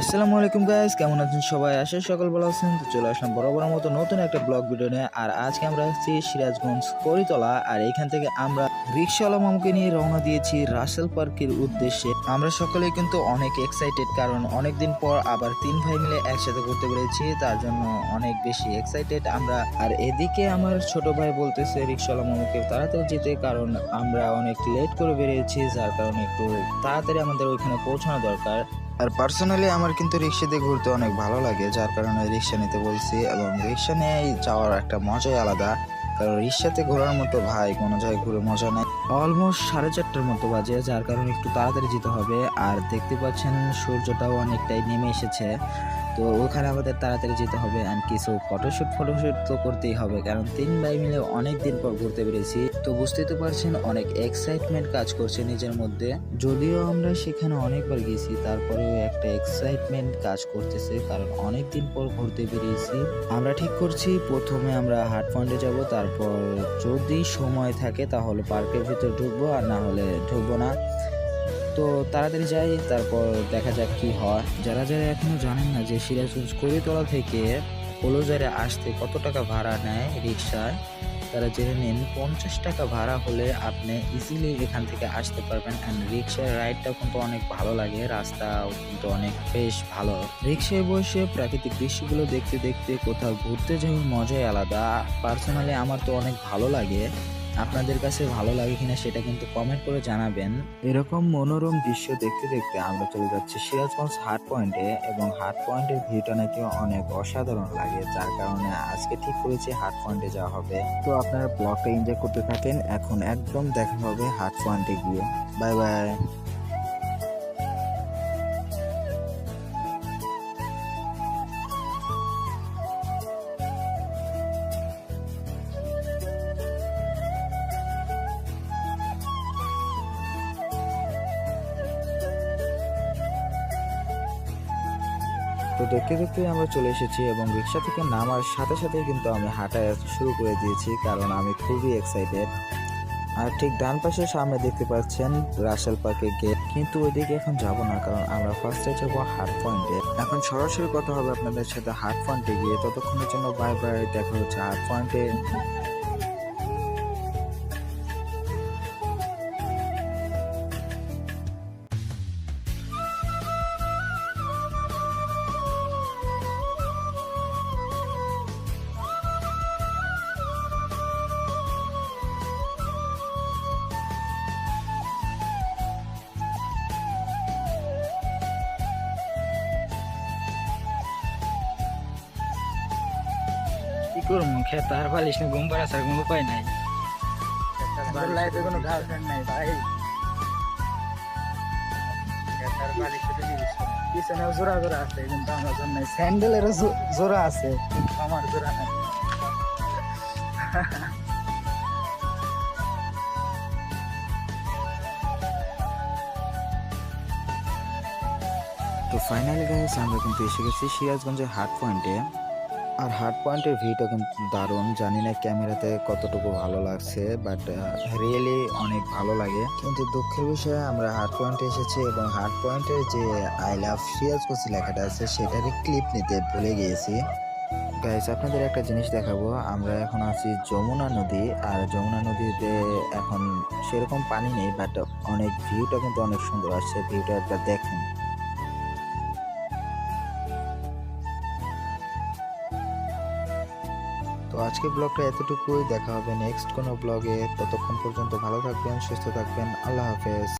আসসালামু আলাইকুম গাইস, কেমন আছেন সবাই? আশা সকল ভালো আছেন। তো চলে আসলাম বরাবর মতো নতুন একটা ব্লগ ভিডিও নিয়ে। আর আজকে আমরা আসছি সিরাজগঞ্জ করিতলা। আর এখান থেকে আমরা রিক্সাওয়ালা মামুকে নিয়ে রওনা দিয়েছি রাসেল পার্কের উদ্দেশ্যে। আমরা সকলেই কিন্তু অনেক এক্সাইটেড, কারণ অনেকদিন পর আবার তিন ভাই মিলে একসাথে ঘুরতে পেরেছি, তার জন্য অনেক বেশি এক্সাইটেড আমরা। আর এদিকে আমার ছোট ভাই বলতেছে রিক্সাওয়ালা মামুকে তাড়াতাড়ি যেতে, কারণ আমরা অনেক লেট করে বেরিয়েছি, যার কারণে একটু তাড়াতাড়ি আমাদের ওইখানে পৌঁছানো দরকার। আর পার্সোনালি আমার কিন্তু রিক্সা দিয়ে ঘুরতে অনেক ভালো লাগে, যার কারণে রিক্সা নিতে বলছি। এবং রিক্সা নিয়ে যাওয়ার একটা মজাই আলাদা, কারণ রিক্সাতে ঘোরার মতো ভাই কোনো জায়গায় ঘুরে মজা নাই। অলমোস্ট 4:30টার মতো বাজে, যার কারণে একটু তাড়াতাড়ি যেতে হবে। আর দেখতে পাচ্ছেন সূর্যটাও অনেকটাই নেমে এসেছে, তো ওখানে আমাদের তাড়াতাড়ি যেতে হবে। অ্যান্ড কিছু ফটোশুট তো করতেই হবে, কারণ তিন ভাই মিলে অনেক দিন পর ঘুরতে পেরেছি। তো বুঝতেই তো পারছেন অনেক এক্সাইটমেন্ট কাজ করছে নিজের মধ্যে। যদিও আমরা সেখানে অনেকবার গেছি, তারপরেও একটা এক্সাইটমেন্ট কাজ করতেছে, কারণ অনেক দিন পর ঘুরতে বেরিয়েছি। আমরা ঠিক করছি প্রথমে আমরা হাট পয়েন্টে যাব, তারপর যদি সময় থাকে তাহলে পার্কের ভিতর ঢুকবো, আর না হলে ঢুকবো না। তো তাড়াতাড়ি যাই, তারপর দেখা যাক কি হয়। যারা যারা এখনো জানেন না যে সিরাজগঞ্জ করিতলা থেকে কলোজারে আসতে কত টাকা ভাড়া নেয় রিক্সায়, তারা জেনে নিন। 50 টাকা ভাড়া হলে আপনি ইজিলি এখান থেকে আসতে পারবেন। অ্যান্ড রিক্সার রাইডটাও কিন্তু অনেক ভালো লাগে, রাস্তাও কিন্তু অনেক বেশ ভালো। রিক্সায় বসে প্রাকৃতিক দৃশ্যগুলো দেখতে দেখতে কোথাও ঘুরতে যাওয়ার মজাই আলাদা। পার্সোনালি আমার তো অনেক ভালো লাগে। আপনাদের কাছে ভালো লাগে কিনা সেটা কিন্তু কমেন্ট করে জানাবেন। এরকম মনোরম দৃশ্য দেখতে দেখতে আমরা চলে যাচ্ছি সিরাজগঞ্জ হাট পয়েন্টে, এবং হাট পয়েন্টের ভিউটা নাকি অনেক অসাধারণ লাগে, যার কারণে আজকে ঠিক করেছি হাট পয়েন্টে যাওয়া হবে। তো আপনারা ব্লগটা এনজয় করতে থাকেন, এখন একদম দেখা হবে হাট পয়েন্টে গিয়ে। Bye bye. তো দেখতে দেখতে আমরা চলে এসেছি, এবং রিক্সা থেকে নামার সাথে সাথে কিন্তু আমি হাঁটা শুরু করে দিয়েছি, কারণ আমি খুবই এক্সাইটেড। আর ঠিক ডান পাশের সামনে দেখতে পাচ্ছেন রাসেল পার্কের গেট, কিন্তু ওইদিকে এখন যাব না, কারণ আমরা ফার্স্টে যাবো হাট পয়েন্টে। এখন সরাসরি কথা হবে আপনাদের সাথে হাট পয়েন্টে গিয়ে। ততক্ষণের জন্য বাই বাই, দেখা হচ্ছে হাট পয়েন্টে। কি করবো, খেতে আর পালিস না, ঘুম পাড়া ছাড়া কোনো উপায় নাই। লাইফে কোনো গার্লফ্রেন্ড নাই ভাই। পিছনে জোড়া জোড়া আছে, কিন্তু আমার জন্য স্যান্ডেলেরও জোড়া আছে, আমার জোড়া নাই। তো ফাইনালি গাইস, আমরা কিন্তু এসে গেছি সিরাজগঞ্জের হাট পয়েন্টে। আর হাট পয়েন্টের ভিউটা কিন্তু দারুণ। জানি না ক্যামেরাতে কতটুকু ভালো লাগছে, বাট রিয়েলি অনেক ভালো লাগে। কিন্তু দুঃখের বিষয়ে আমরা হাট পয়েন্টে এসেছি, এবং হাট পয়েন্টের যে আই লাভ সিরাজগঞ্জ লেখাটা আছে সেটারই ক্লিপ নিতে ভুলে গিয়েছি। গাইস, আপনাদের একটা জিনিস দেখাবো। আমরা এখন আছি যমুনা নদী, আর যমুনা নদীতে এখন সেরকম পানি নেই, বাট অনেক ভিউটা কিন্তু অনেক সুন্দর আসছে। ভিউটা একবার দেখেন। তো আজকের ব্লগটা এতটুকুই, দেখা হবে নেক্সট কোনো ব্লগে। ততক্ষণ পর্যন্ত ভালো থাকবেন, সুস্থ থাকবেন। আল্লাহ হাফেজ।